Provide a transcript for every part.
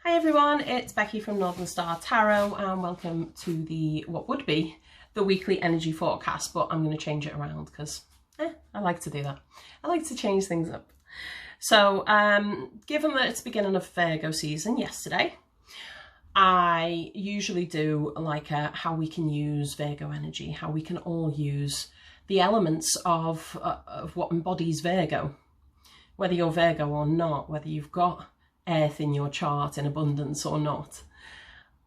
Hi everyone, it's Becky from Northern Star Tarot and welcome to what would be the weekly energy forecast, but I'm going to change it around because I like to do that. I like to change things up. So given that it's the beginning of Virgo season yesterday, I usually do like how we can use Virgo energy, how we can all use the elements of what embodies Virgo, whether you're Virgo or not, whether you've got earth in your chart in abundance or not.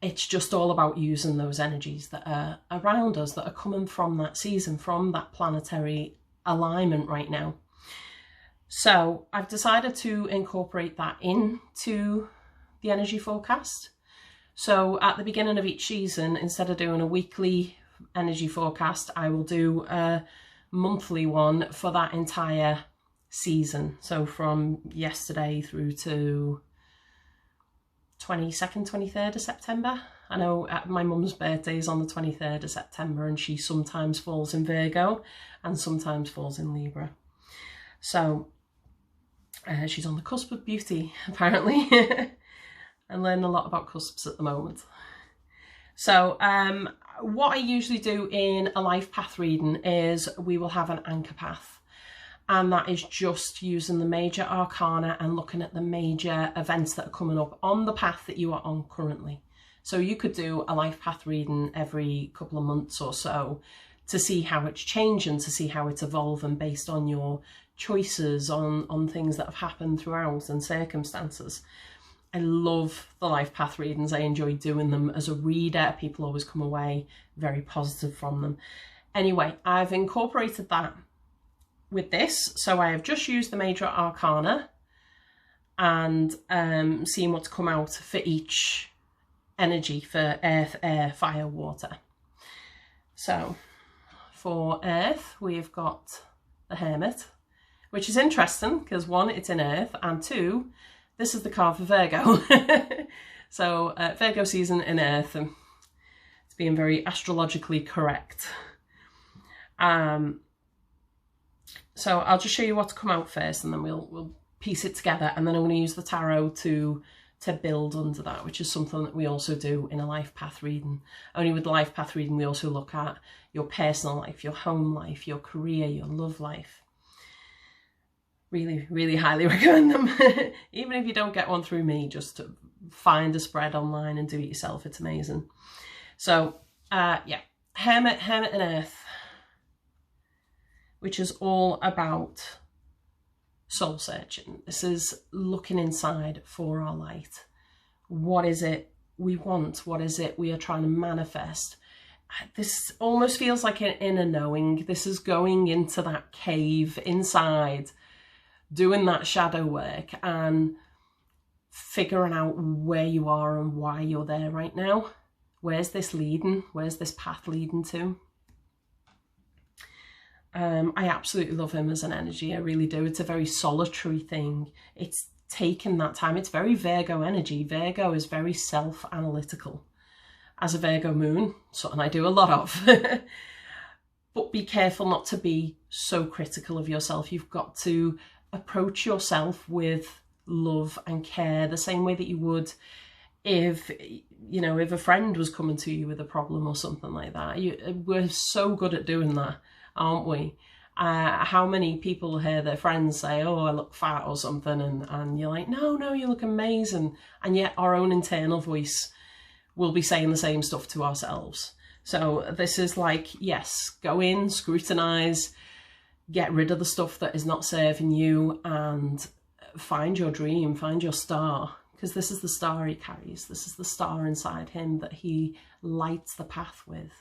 It's just all about using those energies that are around us, that are coming from that season, from that planetary alignment right now. So I've decided to incorporate that into the energy forecast. So at the beginning of each season, instead of doing a weekly energy forecast, I will do a monthly one for that entire season. So from yesterday through to 22nd, 23rd of September. I know my mum's birthday is on the 23rd of September and she sometimes falls in Virgo and sometimes falls in Libra. So she's on the cusp of beauty, apparently. I'm learning a lot about cusps at the moment. So what I usually do in a life path reading is we will have an anchor path. And that is just using the major arcana and looking at the major events that are coming up on the path that you are on currently. So you could do a life path reading every couple of months or so to see how it's changing, to see how it's evolving based on your choices, on things that have happened throughout and circumstances. I love the life path readings. I enjoy doing them as a reader. People always come away very positive from them. Anyway, I've incorporated that with this. So I have just used the major arcana and seen what's come out for each energy, for earth, air, fire, water. So for earth, we've got the Hermit, which is interesting because one, it's in earth, and two, this is the card for Virgo. So Virgo season in earth, and it's being very astrologically correct. So I'll just show you what's come out first and then we'll piece it together, and then I'm going to use the tarot to build under that, which is something that we also do in a life path reading. Only with the life path reading we also look at your personal life, your home life, your career, your love life. Really, really highly recommend them. Even if you don't get one through me, just to find a spread online and do it yourself. It's amazing. So yeah, Hermit and Earth, which is all about soul searching. This is looking inside for our light. What is it we want? What is it we are trying to manifest? This almost feels like an inner knowing. This is going into that cave inside, doing that shadow work and figuring out where you are and why you're there right now. Where's this leading? Where's this path leading to? I absolutely love him as an energy. I really do. It's a very solitary thing. It's taken that time. It's very Virgo energy. Virgo is very self-analytical. As a Virgo moon, something I do a lot of. But be careful not to be so critical of yourself. You've got to approach yourself with love and care, the same way that you would if, you know, if a friend was coming to you with a problem or something like that. We're so good at doing that, aren't we? How many people hear their friends say, oh, I look fat or something, and you're like, no, you look amazing. And yet our own internal voice will be saying the same stuff to ourselves. So this is like, yes, go in, scrutinize, get rid of the stuff that is not serving you, and find your dream, find your star, because this is the star he carries. This is the star inside him that he lights the path with.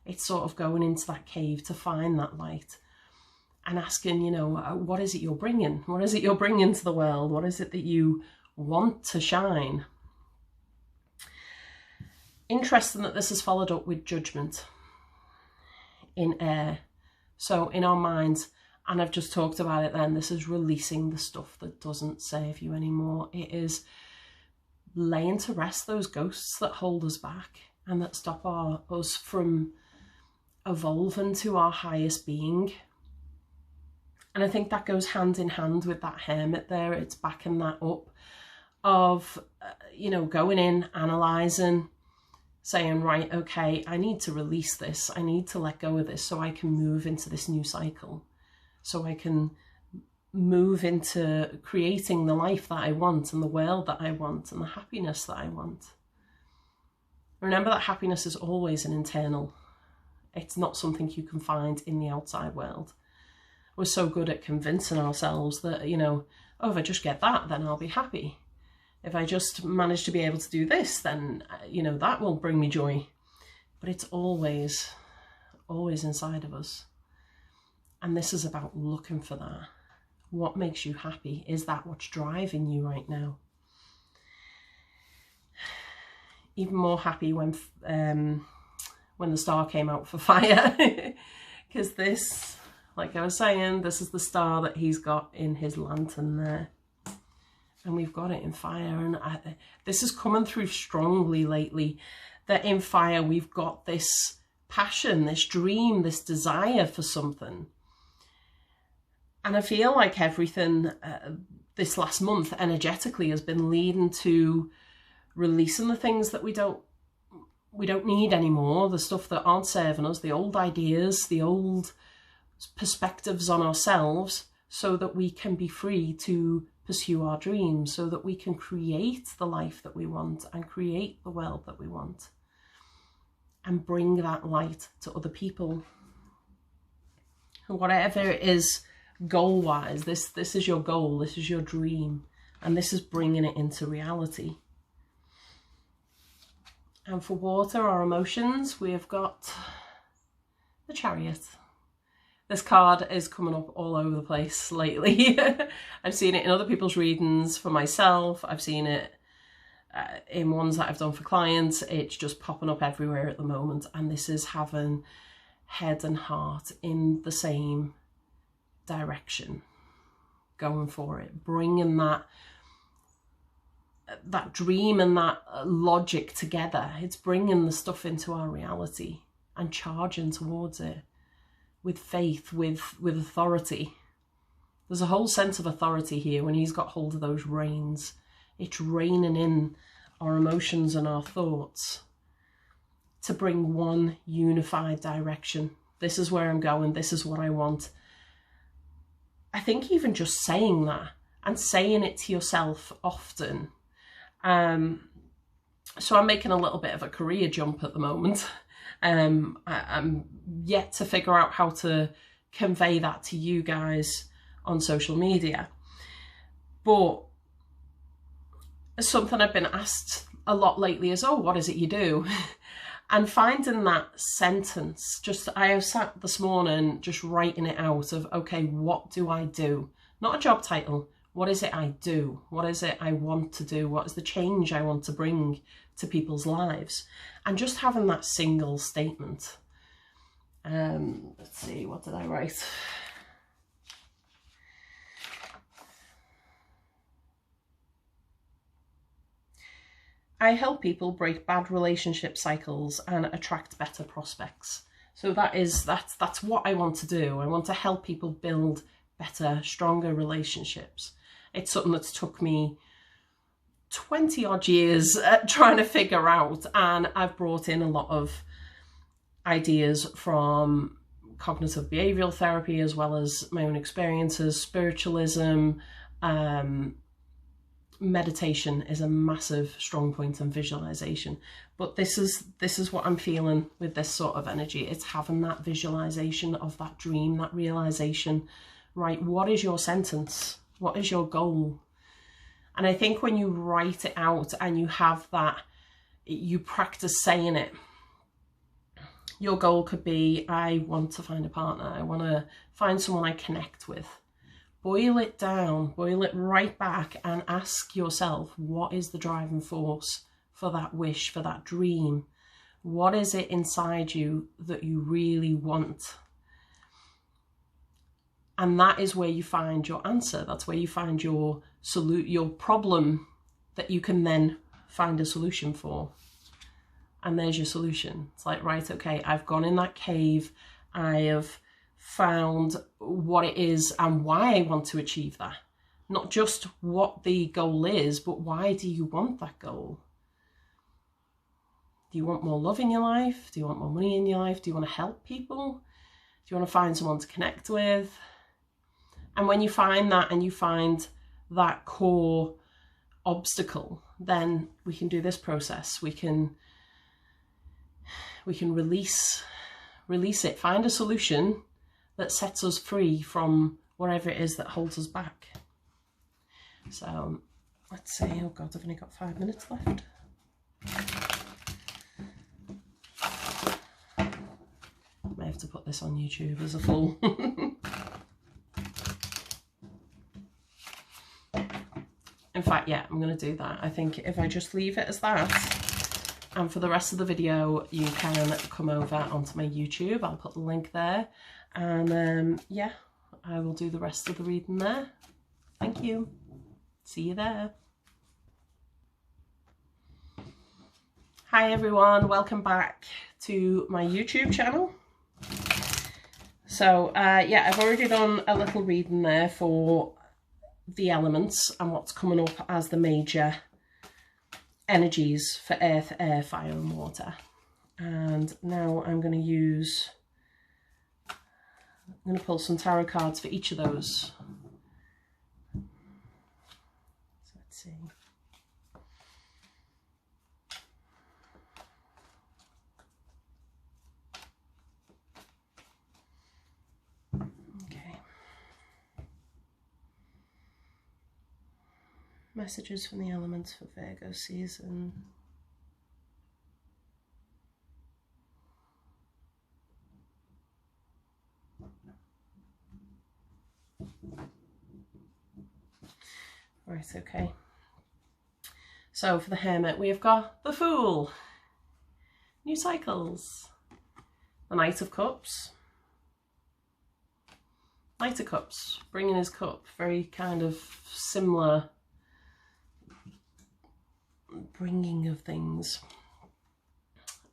It's sort of going into that cave to find that light and asking, you know, what is it you're bringing? What is it you're bringing to the world? What is it that you want to shine? Interesting that this is followed up with Judgement in air. So in our minds, and I've just talked about it then, this is releasing the stuff that doesn't serve you anymore. It is laying to rest those ghosts that hold us back and that stop us from evolving to our highest being. And I think that goes hand in hand with that Hermit there. It's backing that up. of, you know, going in, analysing, saying, right, okay, I need to release this. I need to let go of this so I can move into this new cycle. So I can move into creating the life that I want and the world that I want and the happiness that I want. Remember that happiness is always an internal. It's not something you can find in the outside world. We're so good at convincing ourselves that, you know, oh, if I just get that, then I'll be happy. If I just manage to be able to do this, then, you know, that will bring me joy. But it's always, always inside of us. And this is about looking for that. What makes you happy? Is that what's driving you right now? Even more happy when the star came out for fire. Because this, like I was saying, this is the star that he's got in his lantern there. And we've got it in fire. And this is coming through strongly lately, that in fire we've got this passion, this dream, this desire for something. And I feel like everything this last month energetically has been leading to releasing the things that we don't need anymore, the stuff that aren't serving us, the old ideas, the old perspectives on ourselves, so that we can be free to pursue our dreams, so that we can create the life that we want and create the world that we want and bring that light to other people. And whatever it is, goal-wise, this is your goal, this is your dream, and this is bringing it into reality. And for water, our emotions, we have got the Chariot. This card is coming up all over the place lately. I've seen it in other people's readings for myself. I've seen it in ones that I've done for clients. It's just popping up everywhere at the moment. And this is having head and heart in the same direction, going for it, bringing that dream and that logic together. It's bringing the stuff into our reality and charging towards it with faith, with authority. There's a whole sense of authority here when he's got hold of those reins. It's reining in our emotions and our thoughts to bring one unified direction. This is where I'm going. This is what I want. I think even just saying that and saying it to yourself often. So I'm making a little bit of a career jump at the moment. I'm yet to figure out how to convey that to you guys on social media. But something I've been asked a lot lately is, oh, what is it you do? And finding that sentence, I have sat this morning just writing it out of, okay, what do I do? Not a job title. What is it I do? What is it I want to do? What is the change I want to bring to people's lives? And just having that single statement. Let's see, what did I write? I help people break bad relationship cycles and attract better prospects. So that's what I want to do. I want to help people build better, stronger relationships. It's something that's took me 20 odd years trying to figure out, and I've brought in a lot of ideas from cognitive behavioral therapy as well as my own experiences, spiritualism. Meditation is a massive strong point, and visualization. But this is what I'm feeling with this sort of energy. It's having that visualization of that dream, that realization. Right, what is your sentence? What is your goal? And I think when you write it out and you have that, you practice saying it. Your goal could be, I want to find a partner. I want to find someone I connect with. Boil it down, boil it right back, and ask yourself, what is the driving force for that wish, for that dream? What is it inside you that you really want? And that is where you find your answer. That's where you find your problem that you can then find a solution for. And there's your solution. It's like, right, okay, I've gone in that cave. I have found what it is and why I want to achieve that. Not just what the goal is, but why do you want that goal? Do you want more love in your life? Do you want more money in your life? Do you want to help people? Do you want to find someone to connect with? And when you find that, and you find that core obstacle, then we can do this process. We can release it, find a solution that sets us free from whatever it is that holds us back. So let's see. Oh God, I've only got 5 minutes left. May have to put this on YouTube as a full. In fact, yeah, I'm going to do that. I think if I just leave it as that, and for the rest of the video, you can come over onto my YouTube. I'll put the link there. And yeah, I will do the rest of the reading there. Thank you. See you there. Hi everyone, welcome back to my YouTube channel. So yeah, I've already done a little reading there for the elements and what's coming up as the major energies for earth, air, fire and water. And now I'm going to pull some tarot cards for each of those. So let's see. Messages from the elements for Virgo season. Right, okay. So for the Hermit, we've got the Fool, new cycles, the Knight of Cups, Knight of Cups, bringing his cup, very kind of similar bringing of things,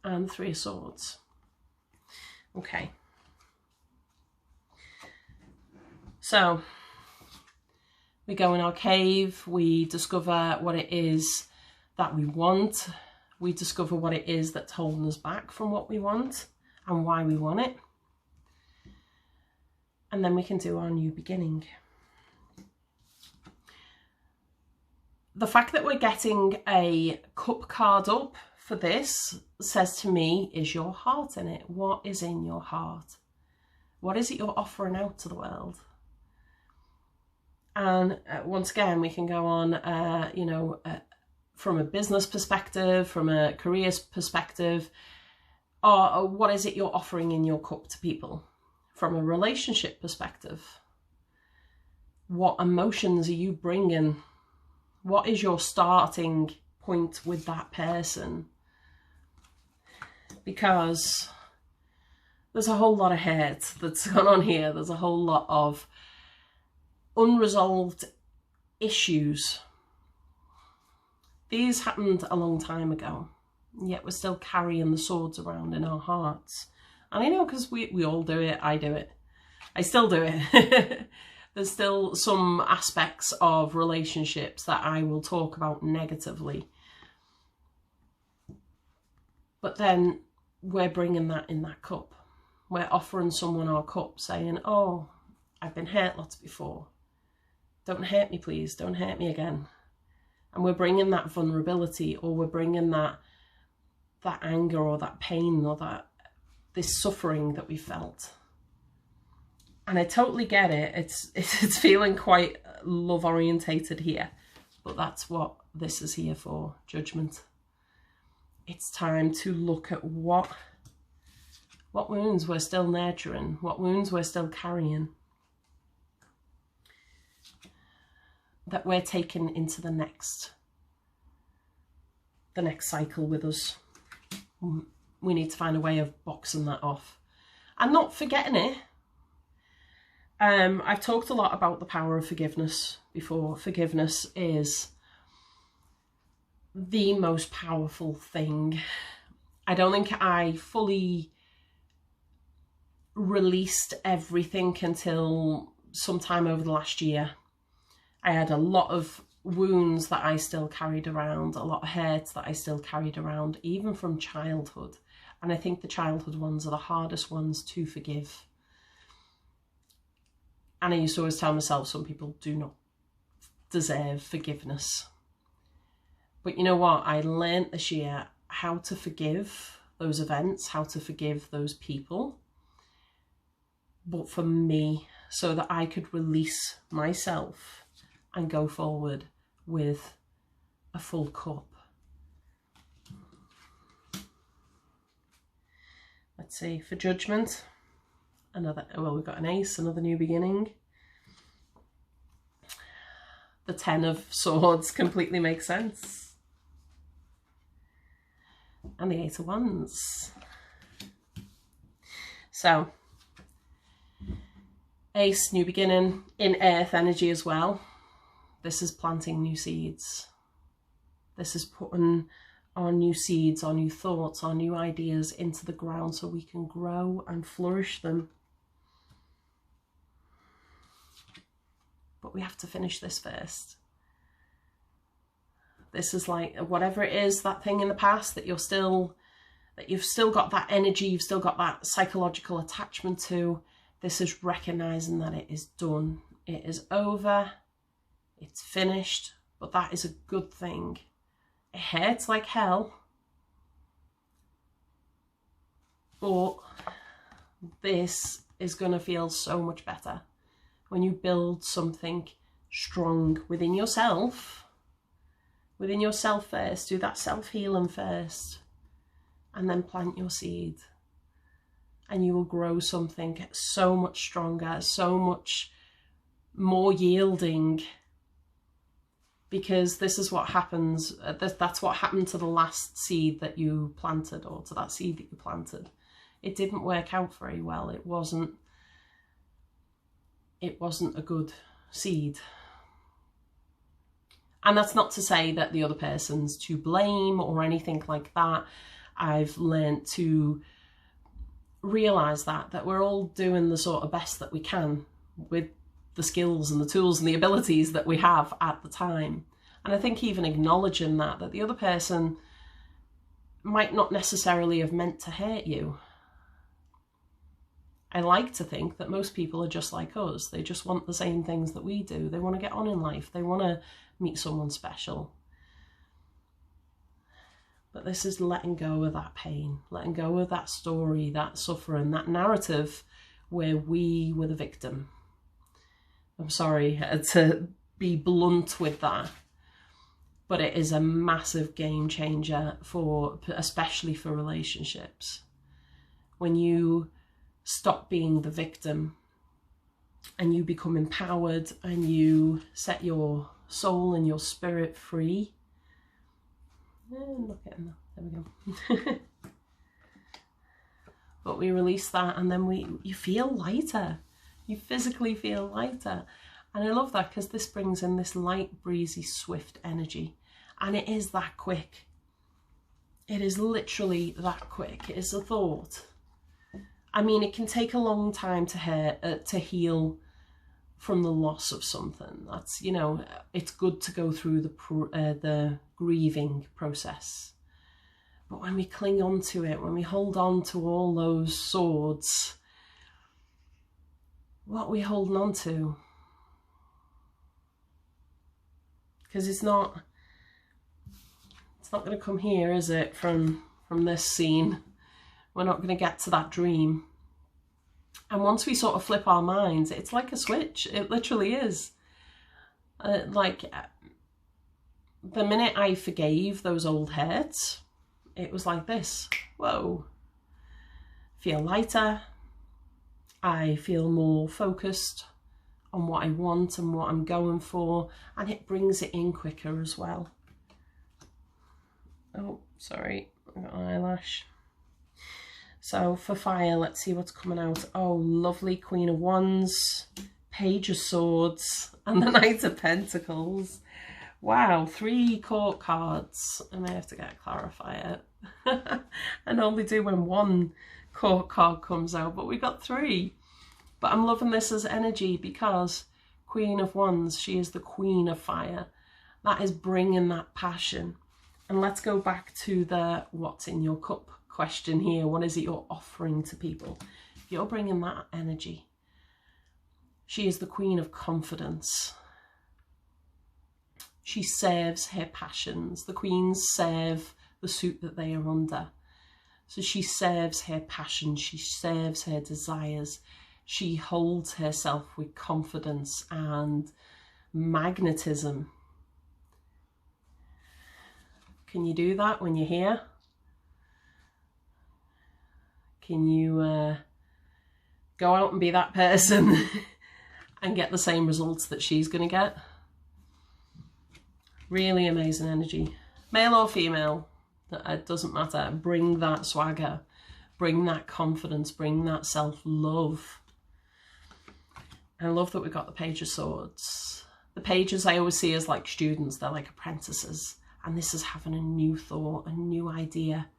and Three of Swords. Okay, so we go in our cave, we discover what it is that we want, we discover what it is that's holding us back from what we want and why we want it, and then we can do our new beginning. The fact that we're getting a cup card up for this says to me, is your heart in it? What is in your heart? What is it you're offering out to the world? And once again, we can go on, you know, from a business perspective, from a career perspective, or what is it you're offering in your cup to people? From a relationship perspective, what emotions are you bringing? What is your starting point with that person? Because there's a whole lot of hurt that's gone on here. There's a whole lot of unresolved issues. These happened a long time ago, yet we're still carrying the swords around in our hearts. And I know, because we all do it. I do it. I still do it. There's still some aspects of relationships that I will talk about negatively. But then we're bringing that in that cup. We're offering someone our cup, saying, oh, I've been hurt lots before. Don't hurt me, please. Don't hurt me again. And we're bringing that vulnerability, or we're bringing that anger or that pain or this suffering that we felt. And I totally get it. It's feeling quite love orientated here, but that's what this is here for. Judgment. It's time to look at what wounds we're still nurturing, what wounds we're still carrying, that we're taking into the next cycle with us. We need to find a way of boxing that off and not forgetting it. I've talked a lot about the power of forgiveness before. Forgiveness is the most powerful thing. I don't think I fully released everything until sometime over the last year. I had a lot of wounds that I still carried around, a lot of hurts that I still carried around, even from childhood. And I think the childhood ones are the hardest ones to forgive. And I used to always tell myself some people do not deserve forgiveness. But you know what? I learned this year how to forgive those events, how to forgive those people. But for me, so that I could release myself and go forward with a full cup. Let's see, for Judgement, another, well, we've got an ace, another new beginning. The 10 of Swords completely makes sense. And the 8 of Wands. So, ace, new beginning, in earth energy as well. This is planting new seeds. This is putting our new seeds, our new thoughts, our new ideas into the ground so we can grow and flourish them. But we have to finish this first. This is like, whatever it is, that thing in the past that you've still got that energy, you've still got that psychological attachment to. This is recognizing that it is done. It is over. It's finished. But that is a good thing. It hurts like hell. But this is going to feel so much better when you build something strong within yourself. Within yourself first. Do that self-healing first. And then plant your seed. And you will grow something so much stronger, so much more yielding. Because this is what happens, that's what happened to the last seed that you planted, or to that seed that you planted. It didn't work out very well. It wasn't a good seed. And that's not to say that the other person's to blame or anything like that. I've learned to realise that we're all doing the sort of best that we can with the skills and the tools and the abilities that we have at the time. And I think even acknowledging that the other person might not necessarily have meant to hurt you. I like to think that most people are just like us. They just want the same things that we do. They want to get on in life. They want to meet someone special. But this is letting go of that pain, letting go of that story, that suffering, that narrative where we were the victim. I'm sorry to be blunt with that, but it is a massive game changer especially for relationships. When you stop being the victim and you become empowered and you set your soul and your spirit free. Not getting that. There we go. But we release that, and then you feel lighter. You physically feel lighter. And I love that because this brings in this light, breezy, swift energy. And it is that quick. It is literally that quick. It is a thought. I mean, it can take a long time to heal from the loss of something. That's, you know, it's good to go through the grieving process. But when we cling on to it, when we hold on to all those swords, what are we holding on to? Because it's not going to come here, is it, from this scene? We're not going to get to that dream. And once we sort of flip our minds, it's like a switch. It literally is. Like, the minute I forgave those old hurts, it was like this. Whoa. Feel lighter. I feel more focused on what I want and what I'm going for. And it brings it in quicker as well. Oh, sorry. I got an eyelash. So for fire, let's see what's coming out. Oh, lovely Queen of Wands, Page of Swords, and the Knight of Pentacles. Wow, 3 court cards. I may have to get a clarifier. And only do when 1 court card comes out, but we got 3. But I'm loving this as energy because Queen of Wands, she is the queen of fire. That is bringing that passion. And let's go back to the what's in your cup question here. What is it you're offering to people? If you're bringing that energy, she is the queen of confidence. She serves her passions. The queens serve the suit that they are under. So she serves her passion. She serves her desires. She holds herself with confidence and magnetism. Can you do that when you're here? Can you go out and be that person and get the same results that she's going to get? Really amazing energy. Male or female, it doesn't matter. Bring that swagger, bring that confidence, bring that self-love. I love that we've got the Page of Swords. The pages I always see as like students, they're like apprentices. And this is having a new thought, a new idea.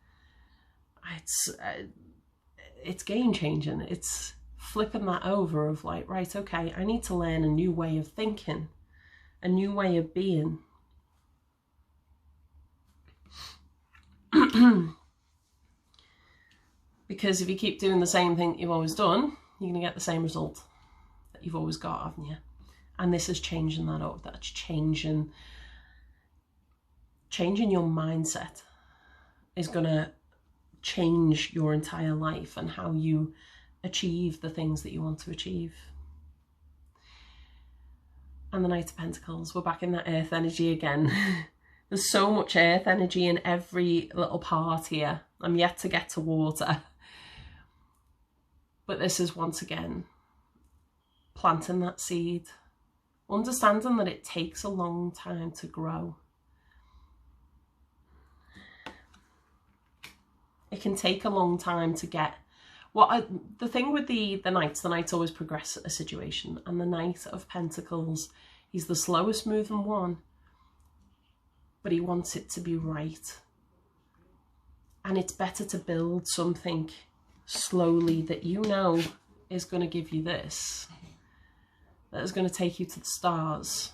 It's game changing. It's flipping that over of like, right, okay, I need to learn a new way of thinking, a new way of being. Because if you keep doing the same thing that you've always done, you're going to get the same result that you've always got, haven't you? And this is changing that up. That's changing your mindset is going to change your entire life and how you achieve the things that you want to achieve. And the Knight of Pentacles, we're back in that earth energy again. There's so much earth energy in every little part here. I'm yet to get to water. But this is once again planting that seed, understanding that it takes a long time to grow. It can take a long time to get the thing with the knights always progress a situation, and the Knight of Pentacles, he's the slowest moving one, but he wants it to be right. And it's better to build something slowly that you know is going to give you this, that is going to take you to the stars,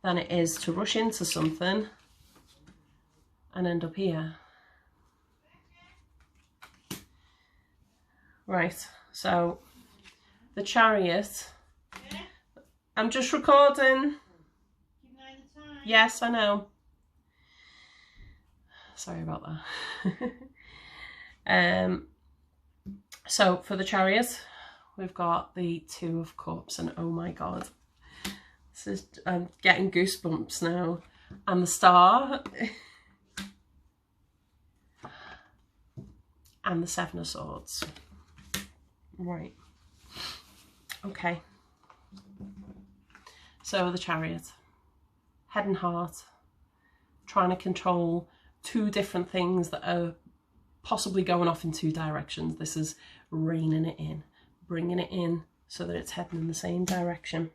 than it is to rush into something and end up here. Right, so the Chariot. I'm just recording. Yes, I know. Sorry about that. So for the Chariot, we've got the Two of Cups, and oh my god, this is, I'm getting goosebumps now. And the Star, and the Seven of Swords. Right. Okay. So the Chariot, head and heart, trying to control two different things that are possibly going off in two directions. This is reining it in, bringing it in so that it's heading in the same direction.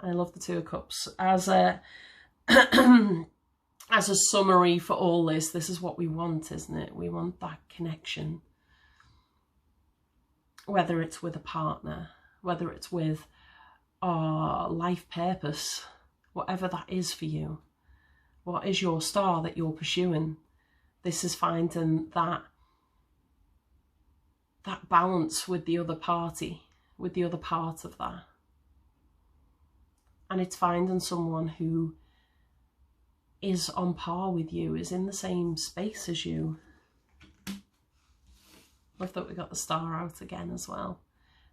I love the Two of Cups as a as a summary for all this. This is what we want, isn't it? We want that connection, whether it's with a partner, whether it's with our life purpose, whatever that is for you. What is your star that you're pursuing? This is finding that balance with the other party, with the other part of that. And it's finding someone who is on par with you, is in the same space as you. I thought we got the Star out again as well.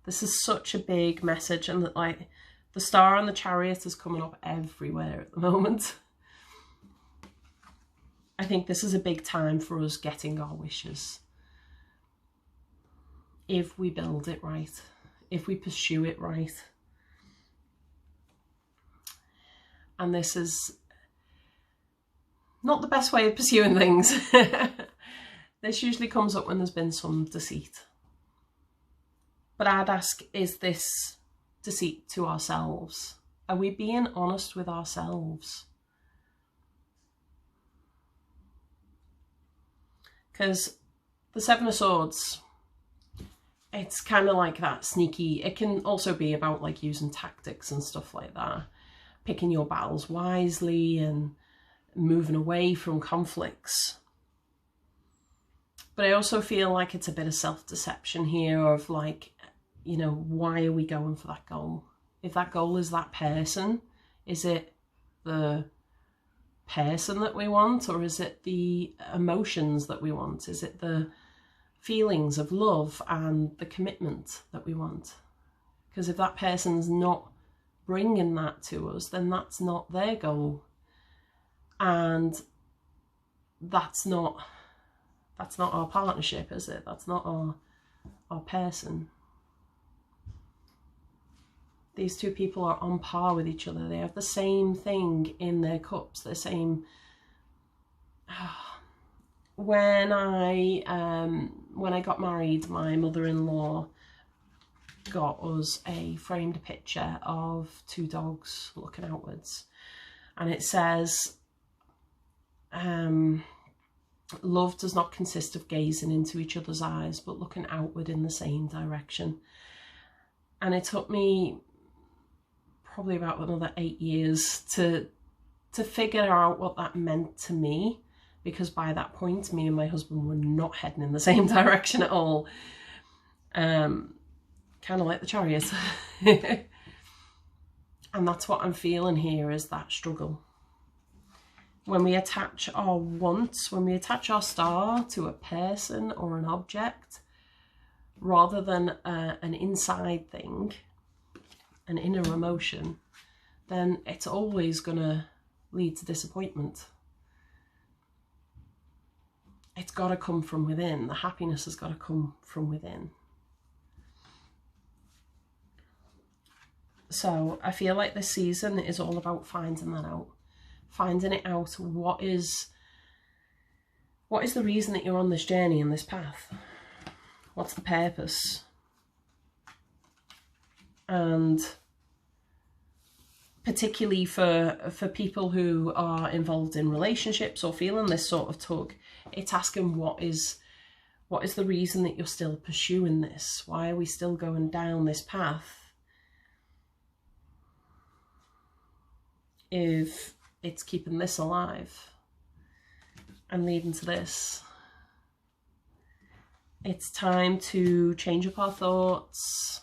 This is such a big message, and that like the Star and the Chariot is coming up everywhere at the moment. I think this is a big time for us getting our wishes. If we build it right, if we pursue it right. And this is not the best way of pursuing things. This usually comes up when there's been some deceit. But I'd ask, is this deceit to ourselves? Are we being honest with ourselves? Because the Seven of Swords, it's kind of like that sneaky, it can also be about like using tactics and stuff like that, picking your battles wisely and moving away from conflicts. But I also feel like it's a bit of self-deception here of like, you know, why are we going for that goal? If that goal is that person, is it the person that we want, or is it the emotions that we want? Is it the feelings of love and the commitment that we want? Because if that person's not bringing that to us, then that's not their goal, and that's not our partnership, is it? That's not our person. These two people are on par with each other. They have the same thing in their cups, the same. When I got married, my mother-in-law got us a framed picture of two dogs looking outwards, and it says, love does not consist of gazing into each other's eyes, but looking outward in the same direction. And it took me probably about another 8 years to figure out what that meant to me, because by that point me and my husband were not heading in the same direction at all. Kind of like the chariot. And that's what I'm feeling here, is that struggle. When we attach our wants, when we attach our star to a person or an object, rather than an inside thing, an inner emotion, then it's always going to lead to disappointment. It's got to come from within. The happiness has got to come from within. So I feel like this season is all about finding that out. Finding it out. What is the reason that you're on this journey and this path? What's the purpose? And particularly for people who are involved in relationships or feeling this sort of tug, it's asking what is the reason that you're still pursuing this? Why are we still going down this path if it's keeping this alive and leading to this? It's time to change up our thoughts,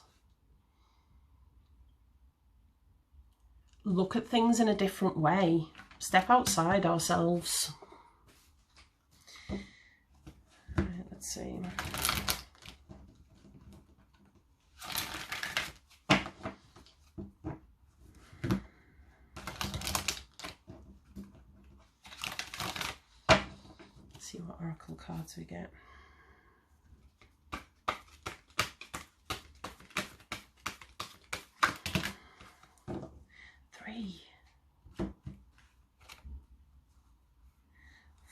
look at things in a different way, step outside ourselves. Right, let's see. Let's see what oracle cards we get.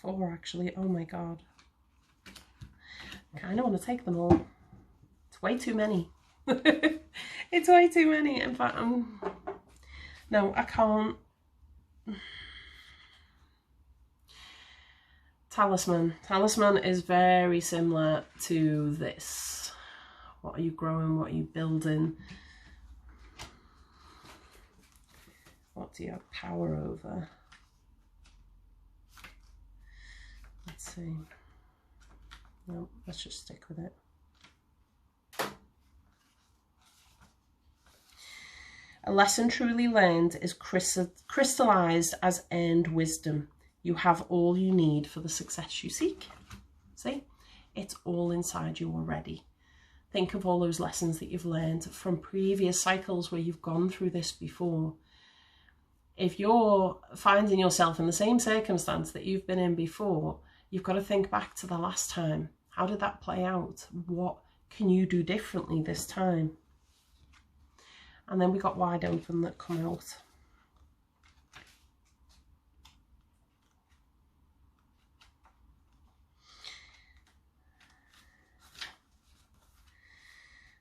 Four, actually. Oh my god. I kind of want to take them all. It's way too many. It's way too many. In fact, no, I can't. Talisman. Talisman is very similar to this. What are you growing? What are you building? What do you have power over? Let's see. No, let's just stick with it. A lesson truly learned is crystallized as earned wisdom. You have all you need for the success you seek. See? It's all inside you already. Think of all those lessons that you've learned from previous cycles where you've gone through this before. If you're finding yourself in the same circumstance that you've been in before, you've got to think back to the last time. How did that play out? What can you do differently this time? And then we got wide open that come out.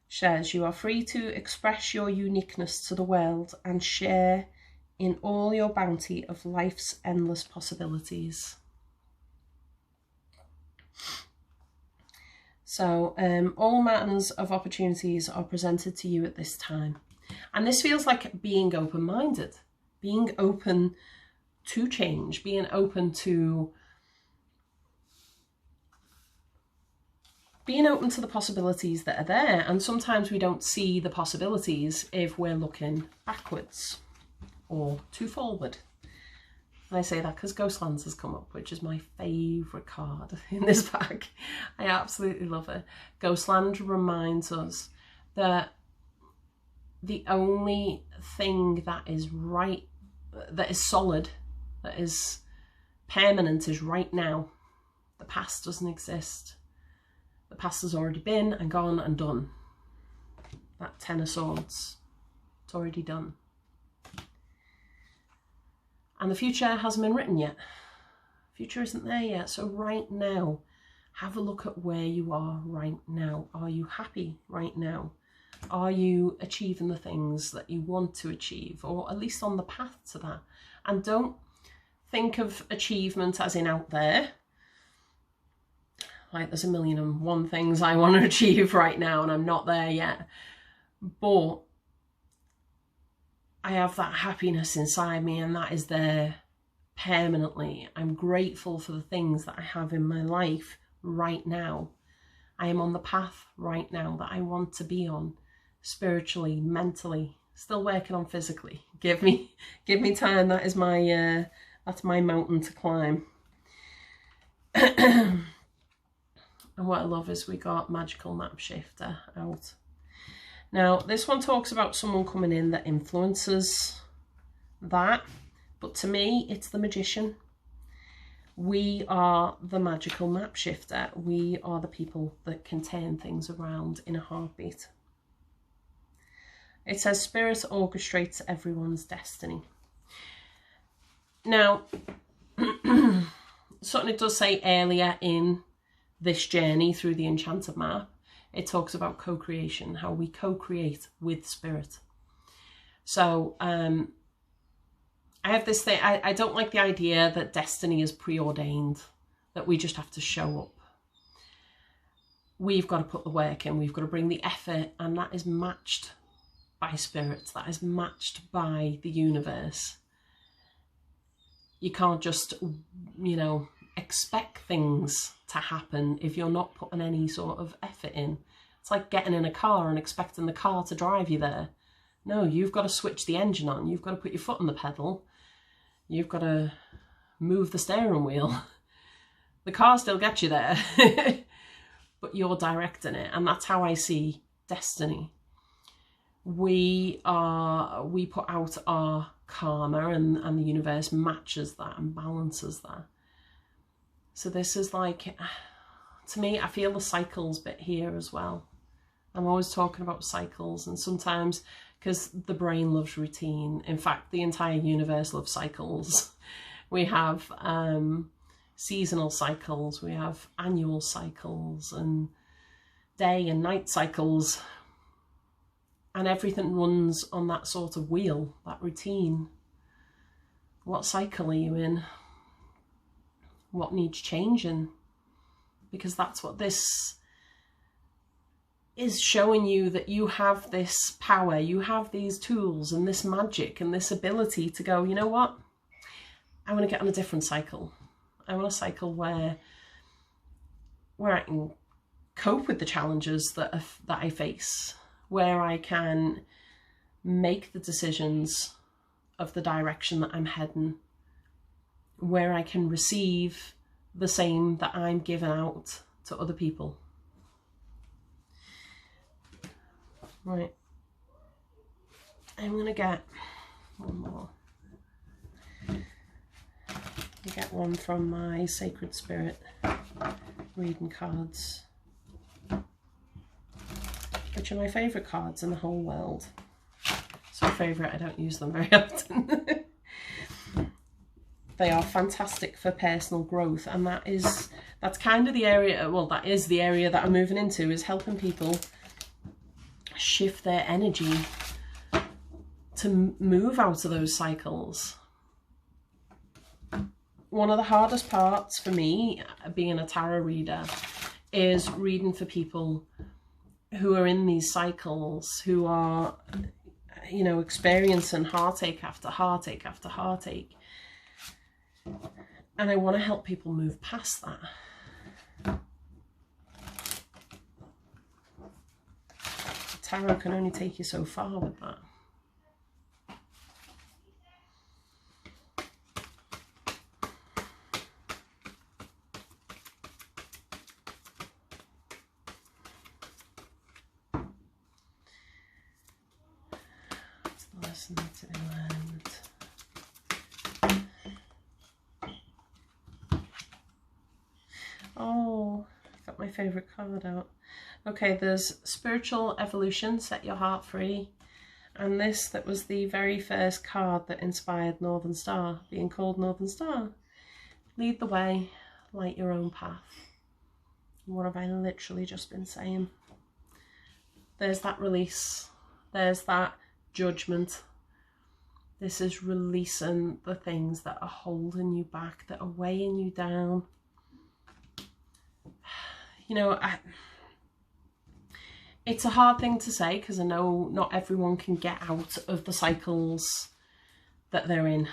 Shares, you are free to express your uniqueness to the world and share in all your bounty of life's endless possibilities. So all mountains of opportunities are presented to you at this time. And this feels like being open-minded, being open to change, being open to the possibilities that are there. And sometimes we don't see the possibilities if we're looking backwards or too forward. And I say that because Ghostlands has come up, which is my favourite card in this pack. I absolutely love it. Ghostland reminds us that the only thing that is right, that is solid, that is permanent is right now. The past doesn't exist. The past has already been and gone and done. That Ten of Swords, it's already done. And the future hasn't been written yet. Future isn't there yet. So right now, have a look at where you are right now. Are you happy right now? Are you achieving the things that you want to achieve, or at least on the path to that? And don't think of achievement as in out there. Like there's 1,000,001 things I want to achieve right now and I'm not there yet. But I have that happiness inside me and that is there permanently. I'm grateful for the things that I have in my life right now. I am on the path right now that I want to be on, spiritually, mentally, still working on physically. Give me time. That is my that's my mountain to climb. And what I love is we got Magical Map Shifter out. Now, this one talks about someone coming in that influences that, but to me, it's the Magician. We are the magical map shifter. We are the people that can turn things around in a heartbeat. It says Spirit orchestrates everyone's destiny. Now, something it does say earlier in this journey through the Enchanted map, it talks about co-creation, how we co-create with Spirit. So I have this thing, I don't like the idea that destiny is preordained, that we just have to show up. We've got to put the work in, we've got to bring the effort, and that is matched by Spirit, that is matched by the universe. You can't just, you know, expect things to happen if you're not putting any sort of effort in. It's like getting in a car and expecting the car to drive you there. No, you've got to switch the engine on. You've got to put your foot on the pedal. You've got to move the steering wheel. The car still gets you there, but you're directing it. And that's how I see destiny. We put out our karma and the universe matches that and balances that. So this is like, to me, I feel the cycles bit here as well. I'm always talking about cycles, and sometimes, because the brain loves routine. In fact, the entire universe loves cycles. We have seasonal cycles, we have annual cycles, and day and night cycles. And everything runs on that sort of wheel, that routine. What cycle are you in? What needs changing? Because that's what this is showing you, that you have this power, you have these tools and this magic and this ability to go, you know what? I want to get on a different cycle. I want a cycle where I can cope with the challenges that I face, where I can make the decisions of the direction that I'm heading, where I can receive the same that I'm giving out to other people. Right. I'm going to get one more. You get one from my Sacred Spirit reading cards, which are my favourite cards in the whole world. So favourite, I don't use them very often. They are fantastic for personal growth, and that's kind of the area, well, that is the area that I'm moving into, is helping people shift their energy to move out of those cycles. One of the hardest parts for me, being a tarot reader, is reading for people who are in these cycles, who are, you know, experiencing heartache after heartache after heartache. And I want to help people move past that. Tarot can only take you so far with that. What's the lesson to be learned? Oh, I got my favourite card out. Okay, there's spiritual evolution, set your heart free. And this, that was the very first card that inspired Northern Star, being called Northern Star. Lead the way, light your own path. What have I literally just been saying? There's that release. There's that judgment. This is releasing the things that are holding you back, that are weighing you down. You know, it's a hard thing to say because I know not everyone can get out of the cycles that they're in.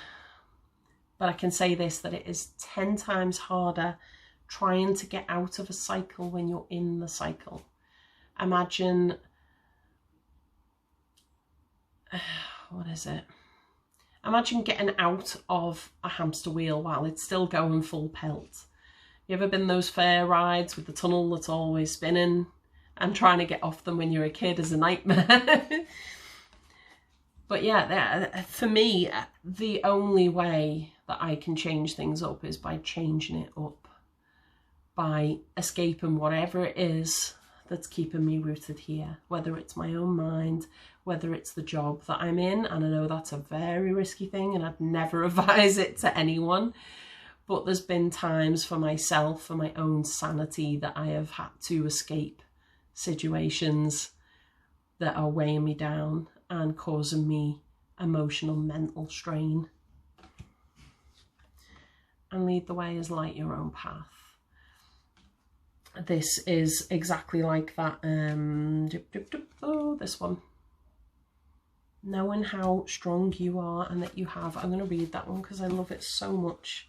But I can say this, that it is 10 times harder trying to get out of a cycle when you're in the cycle. Imagine, what is it? Imagine getting out of a hamster wheel while it's still going full pelt. You ever been those fair rides with the tunnel that's always spinning? And trying to get off them when you're a kid is a nightmare. But yeah, for me, the only way that I can change things up is by changing it up. By escaping whatever it is that's keeping me rooted here. Whether it's my own mind, whether it's the job that I'm in. And I know that's a very risky thing and I'd never advise it to anyone. But there's been times for myself, for my own sanity, that I have had to escape situations that are weighing me down and causing me emotional, mental strain. And lead the way is light your own path. This is exactly like that. Oh, this one. Knowing how strong you are and that you have. I'm going to read that one because I love it so much.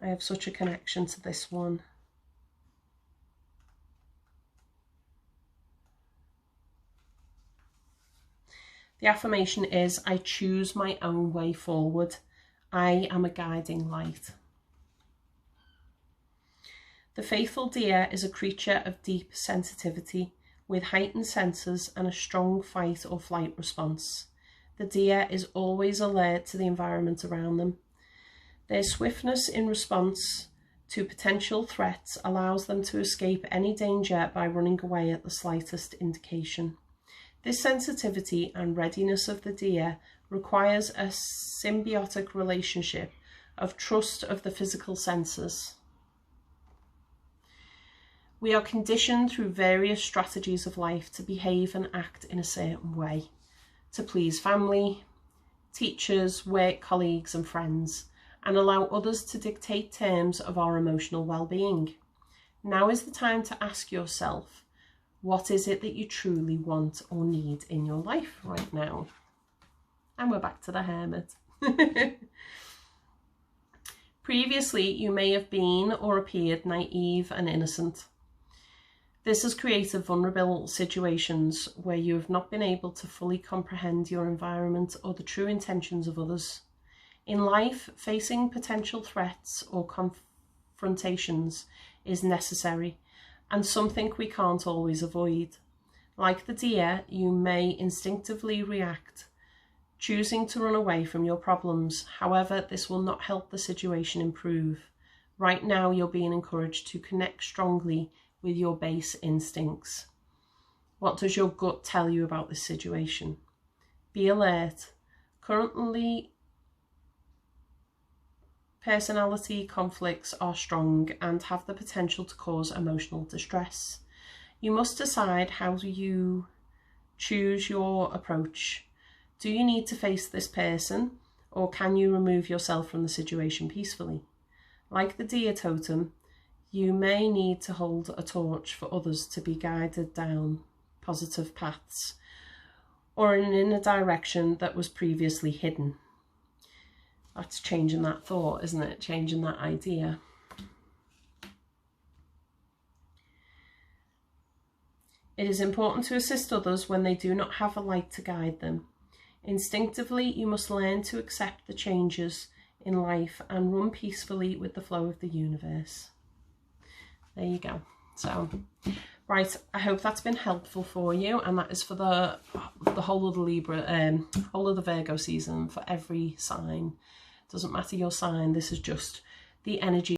I have such a connection to this one. The affirmation is, I choose my own way forward. I am a guiding light. The faithful deer is a creature of deep sensitivity, with heightened senses and a strong fight or flight response. The deer is always alert to the environment around them. Their swiftness in response to potential threats allows them to escape any danger by running away at the slightest indication. This sensitivity and readiness of the deer requires a symbiotic relationship of trust of the physical senses. We are conditioned through various strategies of life to behave and act in a certain way, to please family, teachers, work colleagues and friends, and allow others to dictate terms of our emotional well-being. Now is the time to ask yourself, what is it that you truly want or need in your life right now? And we're back to the Hermit. Previously, you may have been or appeared naive and innocent. This has created vulnerable situations where you have not been able to fully comprehend your environment or the true intentions of others. In life, facing potential threats or confrontations is necessary and something we can't always avoid. Like the deer, you may instinctively react, choosing to run away from your problems. However, this will not help the situation improve. Right now, you're being encouraged to connect strongly with your base instincts. What does your gut tell you about this situation? Be alert. Currently, personality conflicts are strong and have the potential to cause emotional distress. You must decide how you choose your approach. Do you need to face this person, or can you remove yourself from the situation peacefully? Like the deer totem, You may need to hold a torch for others to be guided down positive paths or in a direction that was previously hidden. That's changing that thought, isn't it? Changing that idea. It is important to assist others when they do not have a light to guide them. Instinctively, you must learn to accept the changes in life and run peacefully with the flow of the universe. There you go. So, right, I hope that's been helpful for you, and that is for the whole of the Libra, whole of the Virgo season, for every sign. Doesn't matter your sign, this is just the energy